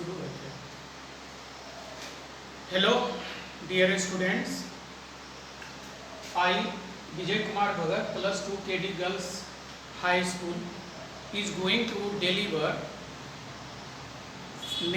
शुरू करते हैं। Hello dear students, I Vijay Kumar Bhagat +2 KD girls high school is going to deliver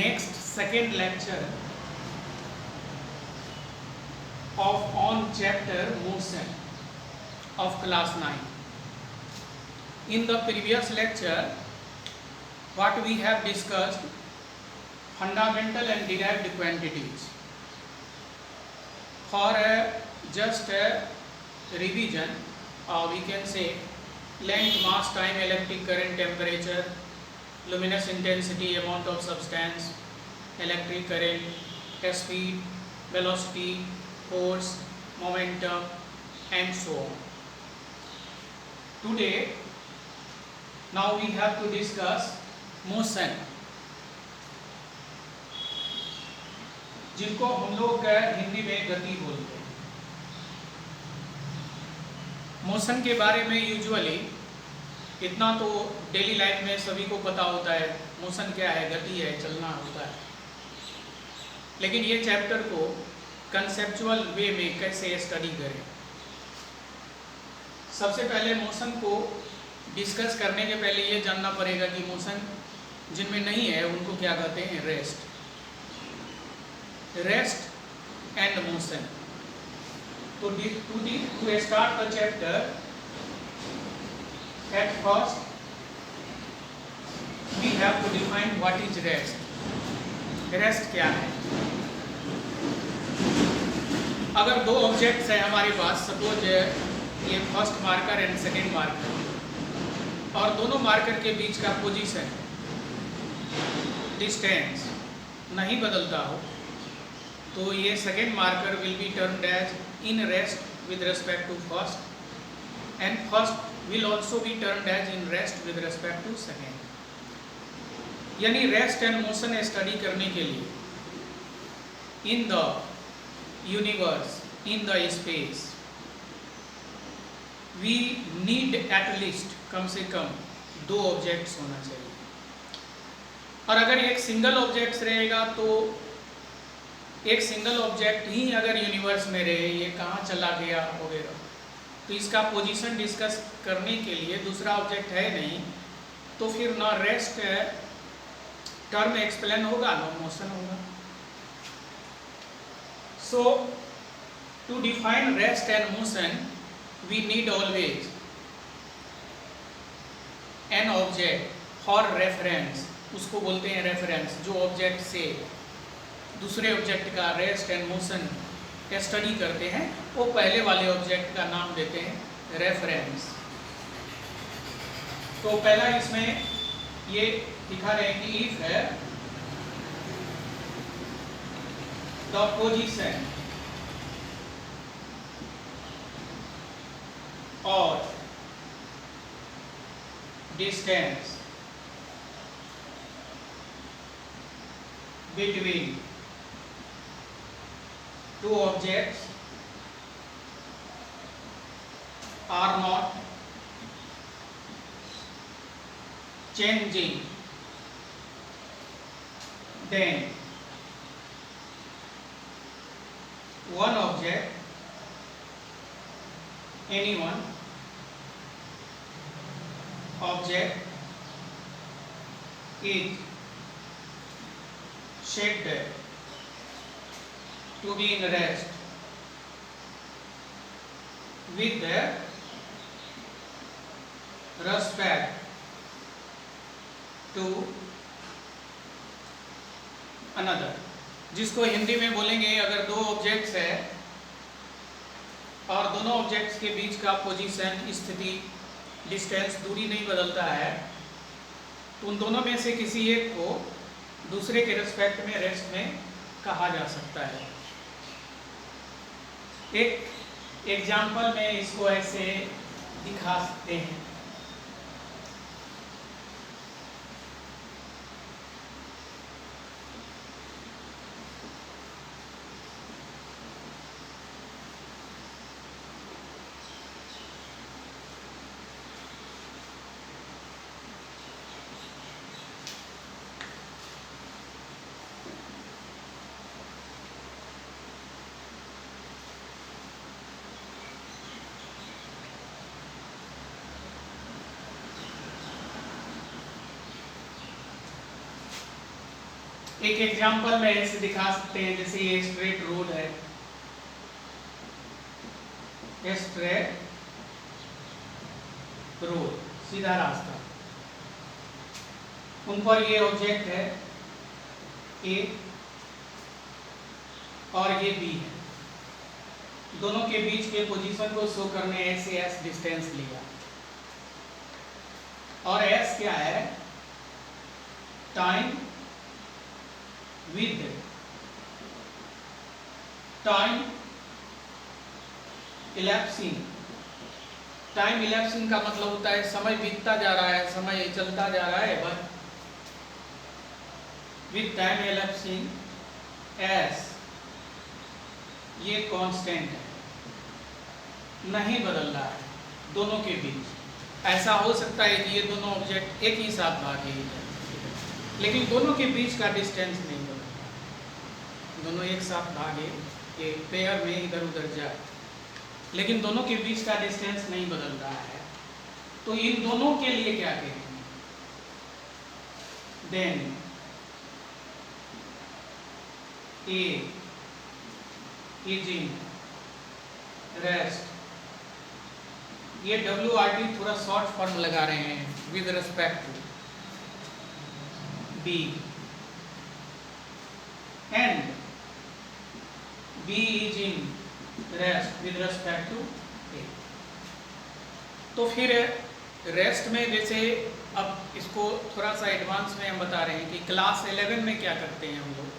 next second lecture of on chapter motion of class 9. In the previous lecture, what we have discussed fundamental and derived quantities. For just a revision, we can say length, mass, time, electric current, temperature, luminous intensity, amount of substance, electric current, speed, velocity, force, momentum, and so on. Today, now we have to discuss motion, जिनको हम लोग हिंदी में गति बोलते हैं। Motion के बारे में यूजुअली इतना तो डेली लाइफ में सभी को पता होता है, मोशन क्या है, गति है, चलना होता है। लेकिन ये चैप्टर को कंसेप्चुअल वे में कैसे स्टडी करें। सबसे पहले मोशन को डिस्कस करने के पहले ये जानना पड़ेगा कि मोशन जिनमें नहीं है उनको क्या कहते हैं, रेस्ट एंड मोशन। तो to start the chapter, at first we have to define what is rest. Rest क्या है? अगर दो ऑब्जेक्ट्स हैं हमारे पास, सपोज ये first marker and second marker, और दोनों मार्कर के बीच का पोजीशन, डिस्टेंस नहीं बदलता हो, तो ये second marker will be termed as in rest with respect to first, and first will also be termed as in rest with respect to second. यानी रेस्ट एंड मोशन स्टडी करने के लिए in the universe, in the space, we need at least कम से कम दो objects होना चाहिए। और अगर एक सिंगल ऑब्जेक्ट्स रहेगा तो एक सिंगल ऑब्जेक्ट ही अगर यूनिवर्स में रहे, ये कहाँ चला गया वगैरह, तो इसका पोजीशन डिस्कस करने के लिए दूसरा ऑब्जेक्ट है नहीं, तो फिर ना रेस्ट टर्म एक्सप्लेन होगा ना मोशन होगा। So, to define rest and motion, we need always an object for reference. उसको बोलते हैं रेफरेंस, जो ऑब्जेक्ट से दूसरे ऑब्जेक्ट का रेस्ट एंड मोशन स्टडी करते हैं, वो पहले वाले ऑब्जेक्ट का नाम देते हैं रेफरेंस। तो पहला इसमें ये दिखा रहे हैं कि इफ है the position or distance between two objects are not changing, then one object, any one object is said to be in rest with respect to another, जिसको हिंदी में बोलेंगे अगर दो ऑब्जेक्ट्स है और दोनों ऑब्जेक्ट्स के बीच का पोजीशन, स्थिति, डिस्टेंस, दूरी नहीं बदलता है, तो उन दोनों में से किसी एक को दूसरे के रिस्पेक्ट में रेस्ट में कहा जा सकता है। एक एग्जाम्पल में इसको ऐसे दिखा सकते हैं। एक एग्जांपल में ऐसे दिखा सकते हैं, जैसे ये स्ट्रेट रोड है, स्ट्रेट रोड, सीधा रास्ता, उन पर ये ऑब्जेक्ट है ए और ये बी है, दोनों के बीच के पोजीशन को शो करने ऐसे एस डिस्टेंस लिया, और एस क्या है, टाइम विद टाइम इलैप्सिंग। टाइम इलैप्सिंग का मतलब होता है समय बीतता जा रहा है, समय चलता जा रहा है, बट विद टाइम इलैप्सिंग एस, ये कांस्टेंट है, नहीं बदल रहा है दोनों के बीच। ऐसा हो सकता है कि ये दोनों ऑब्जेक्ट एक ही साथ भागे, लेकिन दोनों के बीच का डिस्टेंस नहीं बदल रहा, दोनों एक साथ भागे, ये पेयर में इधर उधर जाए, लेकिन दोनों के बीच का डिस्टेंस नहीं बदल रहा है। तो इन दोनों के लिए क्या कहेंगे, then A is in rest, ये WRT थोड़ा शॉर्ट फॉर्म लगा रहे हैं with respect to B, and B is in rest with respect to A. तो फिर रेस्ट में, जैसे अब इसको थोड़ा सा एडवांस में हम बता रहे हैं कि क्लास 11 में क्या करते हैं हम लोग,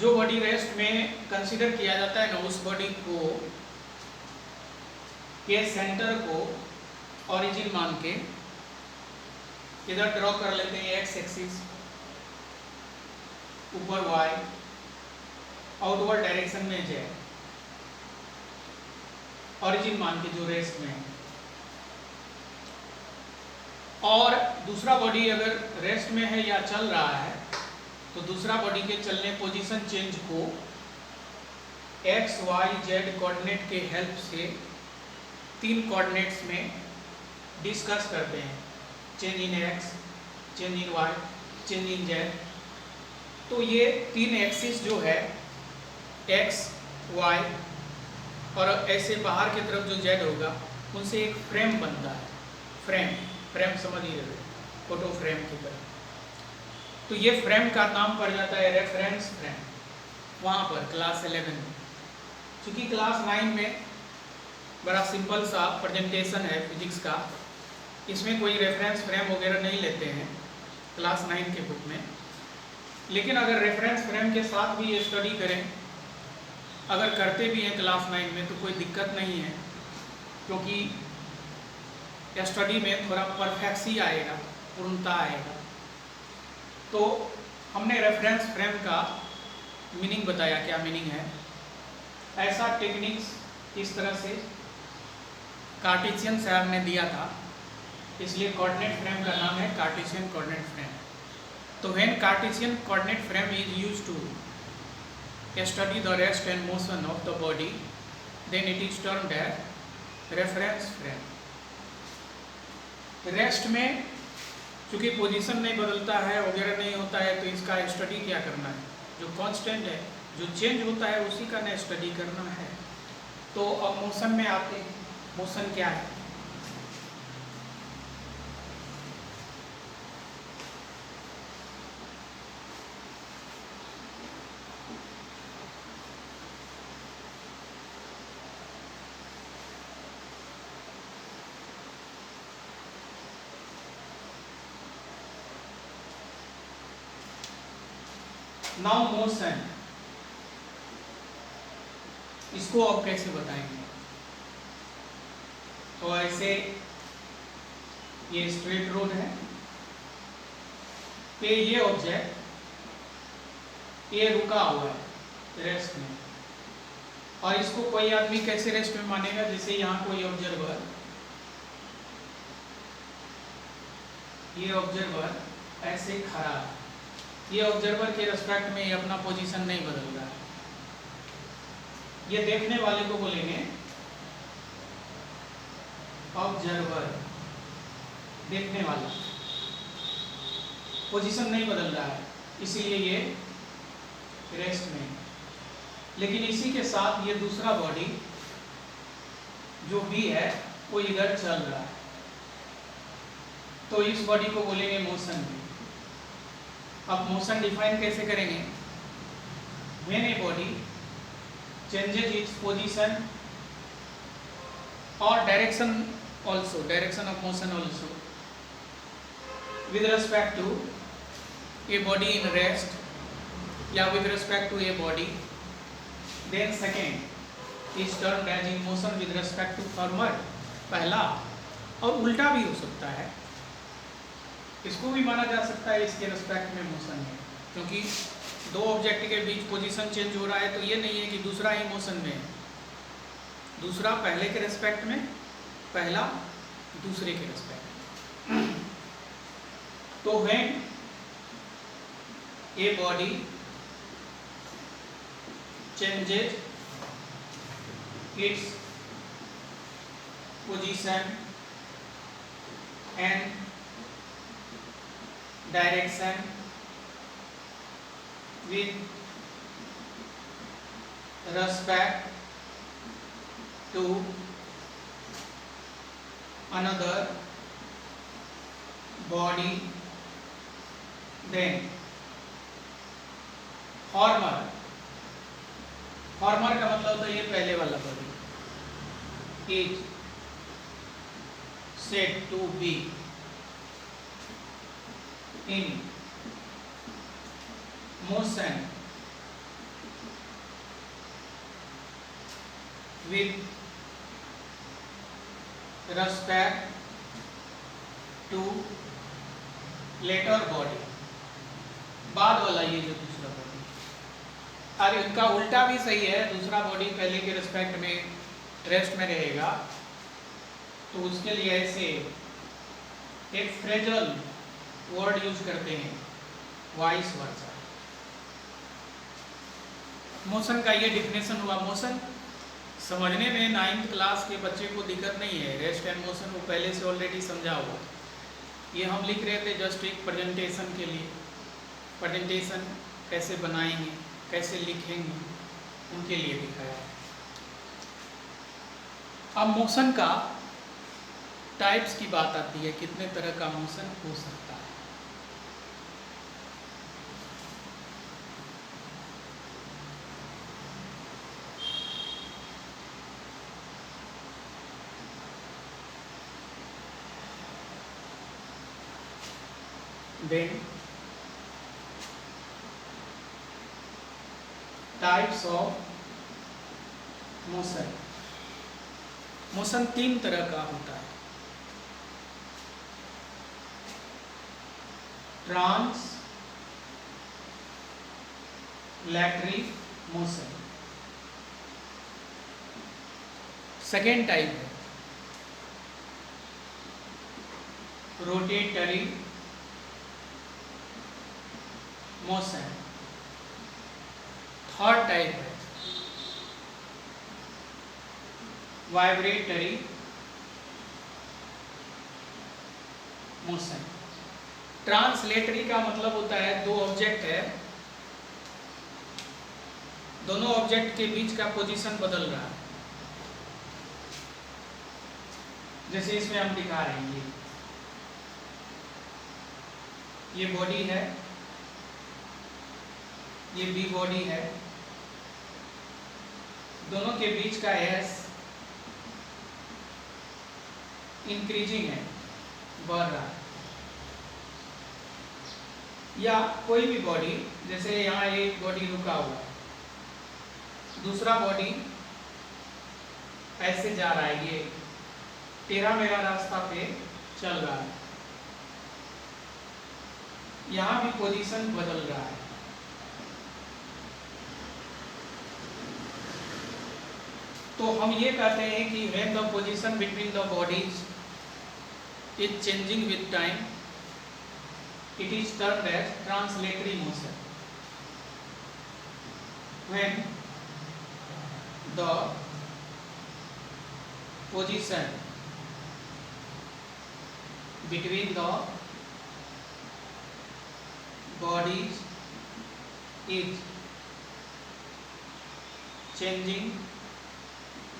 जो बॉडी रेस्ट में कंसीडर किया जाता है ना, उस बॉडी को के सेंटर को ओरिजिन मान के इधर ड्रॉ कर लेते हैं, एक्स एक्सिस, ऊपर वाई, आउटवर्ड डायरेक्शन में जेड, ओरिजिन मान के जो रेस्ट में है। और दूसरा बॉडी अगर रेस्ट में है या चल रहा है, तो दूसरा बॉडी के चलने पोजीशन चेंज को एक्स वाई जेड कोऑर्डिनेट के हेल्प से 3 कोऑर्डिनेट्स में डिस्कस करते हैं, change in X, change in Y, change in Z. तो ये 3 एक्सिस जो है एक्स वाई और ऐसे बाहर की तरफ जो जेड होगा, उनसे एक फ्रेम बनता है, फ्रेम समझ ही रहे, फोटो फ्रेम की तरह। तो ये फ्रेम का नाम पड़ जाता है रेफरेंस फ्रेम, वहाँ पर क्लास 11 में। चूँकि क्लास 9 में बड़ा सिंपल सा प्रेजेंटेशन है फिजिक्स का, इसमें कोई रेफरेंस फ्रेम वगैरह नहीं लेते हैं क्लास 9 के बुक में, लेकिन अगर रेफरेंस फ्रेम के साथ भी ये स्टडी करें, अगर करते भी हैं क्लास 9 में, तो कोई दिक्कत नहीं है, क्योंकि स्टडी में थोड़ा परफेक्सी आएगा, पूर्णता आएगा। तो हमने रेफरेंस फ्रेम का मीनिंग बताया, क्या मीनिंग है। ऐसा टेक्निक्स इस तरह से कार्टेशियन सर ने दिया था, इसलिए कोऑर्डिनेट फ्रेम का नाम है कार्टेशियन कोऑर्डिनेट फ्रेम। तो when Cartesian coordinate frame is used to study the rest and motion of the body, then it is termed as reference frame. Rest में चूँकि पोजीशन नहीं बदलता है वगैरह नहीं होता है, तो इसका स्टडी क्या करना है, जो कांस्टेंट है, जो चेंज होता है, उसी का ना स्टडी करना है। तो अब मोशन में आते हैं, मोशन क्या है। नाउ मोशन, इसको अब कैसे बताएंगे। तो ऐसे ये स्ट्रेट रोड है, पे ये ऑब्जेक्ट ये रुका हुआ है रेस्ट में, और इसको कोई आदमी कैसे रेस्ट में मानेगा, जैसे यहाँ कोई ऑब्जर्वर, ये ऑब्जर्वर ऐसे खड़ा है, ये ऑब्जर्वर के रेस्पेक्ट में ये अपना पोजीशन नहीं बदल रहा है, ये देखने वाले को बोलेंगे ऑब्जर्वर, देखने वाला। पोजीशन नहीं बदल रहा है, इसीलिए ये रेस्ट में। लेकिन इसी के साथ ये दूसरा बॉडी जो भी है वो इधर चल रहा है, तो इस बॉडी को बोलेंगे मोशन भी। अब मोशन डिफाइन कैसे करेंगे? When a body changes its position और direction also, direction of motion also, with respect to a body in rest या with respect to a body, then second is termed as in motion with respect to forward, पहला। और उल्टा भी हो सकता है, इसको भी माना जा सकता है इसके रेस्पेक्ट में मोशन है, क्योंकि दो ऑब्जेक्ट के बीच पोजीशन चेंज हो रहा है, तो ये नहीं है कि दूसरा ही मोशन में है, दूसरा पहले के रेस्पेक्ट में, पहला दूसरे के रेस्पेक्ट में। तो when a body changes its position and direction with respect to another body, then former, former का मतलब होता है ये पहले वाला body, is said to be in motion with respect to later body, बाद वाला ये जो दूसरा बॉडी। और इनका उल्टा भी सही है, दूसरा बॉडी पहले के रिस्पेक्ट में रेस्ट में रहेगा, तो उसके लिए ऐसे एक फ्रेजल वर्ड यूज करते हैं, वाइस वर्सा। मोशन का ये डिफिनेशन हुआ। मोशन समझने में 9th क्लास के बच्चे को दिक्कत नहीं है, रेस्ट एंड मोशन वो पहले से ऑलरेडी समझा हुआ। ये हम लिख रहे थे जस्ट एक प्रेजेंटेशन के लिए, प्रेजेंटेशन कैसे बनाएंगे, कैसे लिखेंगे, उनके लिए दिखाया। अब मोशन का टाइप्स की बात आती है, कितने तरह का मोशन हो सकता है। Then types of motion, motion 3 तरह का होता है। ट्रांसलेटरी मोशन सेकेंड टाइप है, रोटेटरी मोशन थर्ड टाइप है, वाइब्रेटरी मोशन। ट्रांसलेटरी का मतलब होता है दो ऑब्जेक्ट है, दोनों ऑब्जेक्ट के बीच का पोजीशन बदल रहा है। जैसे इसमें हम दिखा रहे हैं, ये बॉडी है, ये बी बॉडी है, दोनों के बीच का एस इंक्रीजिंग है, बढ़ रहा है। या कोई भी बॉडी, जैसे यहाँ एक बॉडी रुका हुआ है, दूसरा बॉडी ऐसे जा रहा है, ये टेढ़ा मेढ़ा रास्ता पे चल रहा है, यहाँ भी पोजीशन बदल रहा है। तो हम ये कहते हैं कि when the position between the bodies is changing with time, it is termed as translatory motion. When the position between the body is changing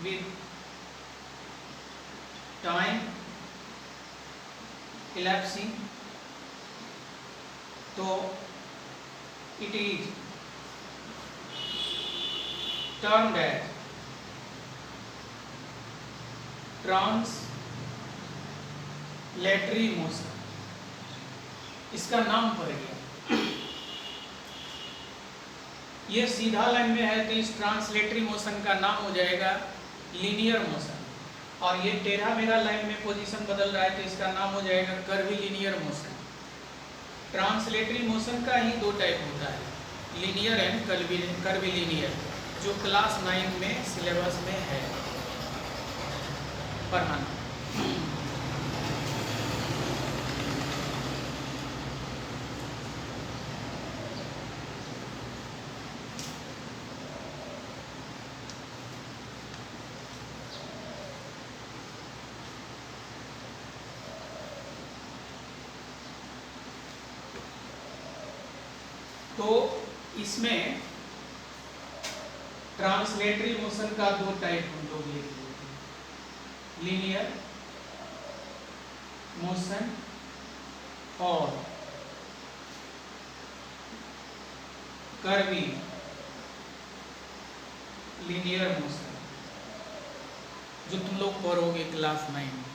with time elapsing, तो it is termed as translatory motion. इसका नाम पड़ गया। ये सीधा line में है तो इस ट्रांसलेटरी मोशन का नाम हो जाएगा लीनियर मोशन, और ये टेढ़ा मेढ़ा लाइन में पोजीशन बदल रहा है तो इसका नाम हो जाएगा कर्वीलीनियर मोशन। ट्रांसलेटरी मोशन का ही दो टाइप होता है, लीनियर एंड कर्वीलीनियर, जो क्लास 9 में सिलेबस में है पढ़ाना। तो इसमें ट्रांसलेटरी मोशन का दो टाइप हम लोग लिख लेते हैं, लीनियर मोशन और कर्वी लीनियर मोशन, जो तुम लोग पढ़ोगे क्लास 9 में।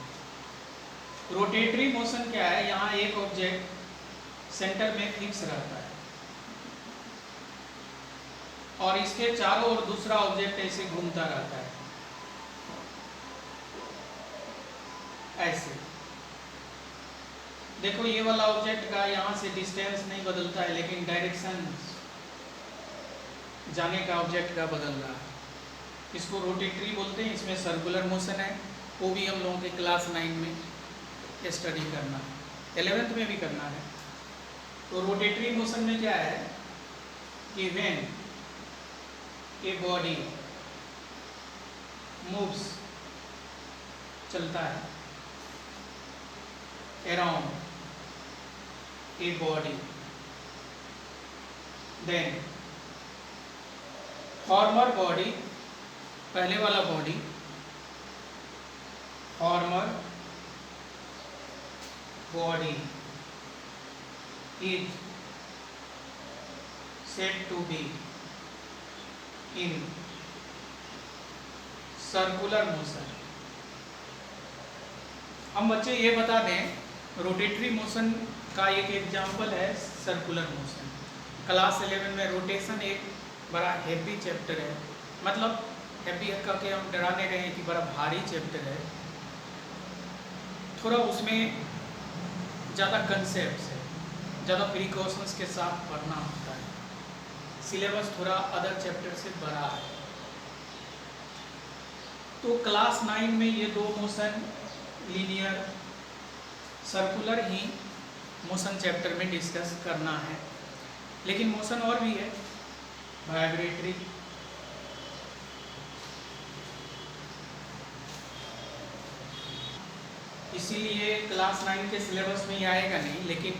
रोटेटरी मोशन क्या है? यहाँ एक ऑब्जेक्ट सेंटर में फिक्स रहता है और इसके चारों ओर दूसरा ऑब्जेक्ट ऐसे घूमता रहता है, ऐसे। देखो ये वाला ऑब्जेक्ट का यहाँ से डिस्टेंस नहीं बदलता है, लेकिन डायरेक्शन जाने का ऑब्जेक्ट का बदल रहा है। इसको रोटेटरी बोलते हैं। इसमें सर्कुलर मोशन है, वो भी हम लोगों के क्लास 9 में स्टडी करना है, 11th में भी करना है। तो रोटेटरी मोशन में क्या है कि व्हेन ए बॉडी मूव्स, चलता है, around a body, then former body, पहले वाला body, former body is said to be in circular motion. हम बच्चे ये बता दें, रोटेटरी मोशन का एक एग्जाम्पल है सर्कुलर मोशन। क्लास 11 में रोटेशन एक बड़ा हैवी चैप्टर है, मतलब हैवी करके हम डराने रहे हैं कि बड़ा भारी चैप्टर है। थोड़ा उसमें ज़्यादा कंसेप्ट्स है, ज़्यादा प्रिकॉशंस के साथ पढ़ना होता है। सिलेबस थोड़ा अदर चैप्टर से बड़ा है। तो क्लास 9 में ये दो मोशन, लीनियर सर्कुलर ही मोशन चैप्टर में डिस्कस करना है। लेकिन मोशन और भी है, वाइब्रेटरी, इसीलिए क्लास 9 के सिलेबस में ही आएगा नहीं, लेकिन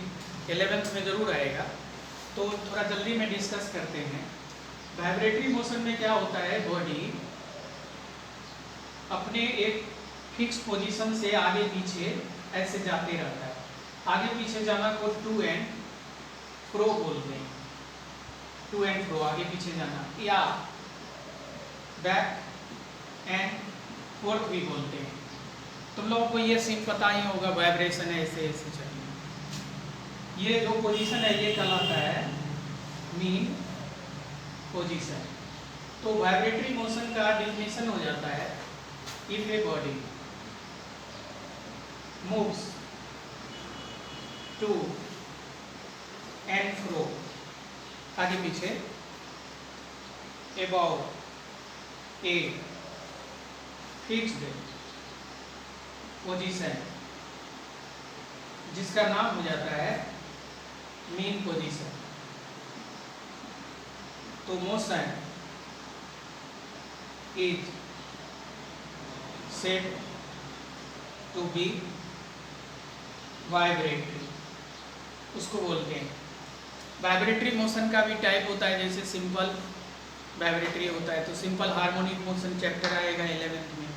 11th में ज़रूर आएगा। तो थोड़ा जल्दी में डिस्कस करते हैं। वाइब्रेटरी मोशन में क्या होता है, बॉडी अपने एक फिक्स पोजीशन से आगे पीछे ऐसे जाते रहता है। आगे पीछे जाना को टू एंड फ्रो बोलते हैं, टू एंड फ्रो, आगे पीछे जाना, या बैक एंड फोर्थ भी बोलते हैं। तुम लोगों को ये सीन पता ही होगा, वाइब्रेशन है, ऐसे ऐसे चलना। ये जो पोजीशन है ये कहलाता है मीन पोजीशन। तो वाइब्रेटरी मोशन का डेफिनेशन हो जाता है, if a body moves to and fro, आगे पीछे, अबाउट ए फिक्स्ड पोजीशन, जिसका नाम हो जाता है मीन पोजीशन। तो motion is said to be vibratory, उसको बोलते हैं वाइब्रेटरी मोशन का भी टाइप होता है, जैसे सिंपल वाइब्रेटरी होता है तो सिंपल हार्मोनिक मोशन चैप्टर आएगा 11th में,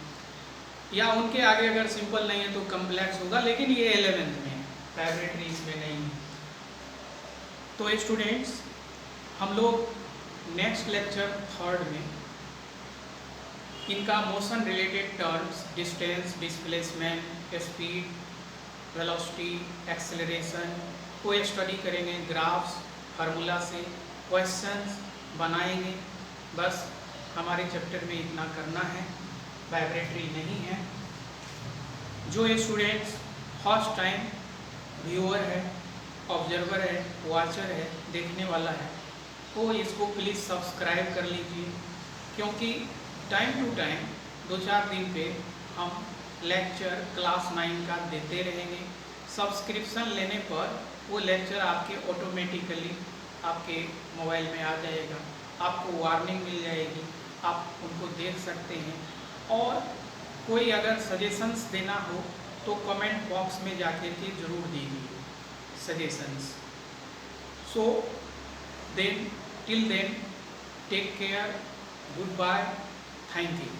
या उनके आगे अगर सिंपल नहीं है तो कम्प्लेक्स होगा, लेकिन ये 11th में है, वाइब्रेटरी इसमें नहीं है। तो स्टूडेंट्स हम लोग नेक्स्ट लेक्चर 3rd में इनका motion related terms, distance, displacement, speed, velocity, acceleration को स्टडी करेंगे, ग्राफ्स, फार्मूला से क्वेश्चंस बनाएंगे। बस हमारे चैप्टर में इतना करना है, वाइब्रेटरी नहीं है। जो स्टूडेंट्स फर्स्ट टाइम व्यूअर है, ऑब्जर्वर है, वॉचर है, देखने वाला है, वो इसको प्लीज़ सब्सक्राइब कर लीजिए, क्योंकि टाइम टू टाइम 2-4 दिन पे हम लेक्चर क्लास 9 का देते रहेंगे। सब्सक्रिप्शन लेने पर वो लेक्चर आपके ऑटोमेटिकली आपके मोबाइल में आ जाएगा, आपको वार्निंग मिल जाएगी, आप उनको देख सकते हैं। और कोई अगर सजेशंस देना हो तो कमेंट बॉक्स में जाकर के ज़रूर दीजिए suggestions. So then till then take care, good bye, thank you.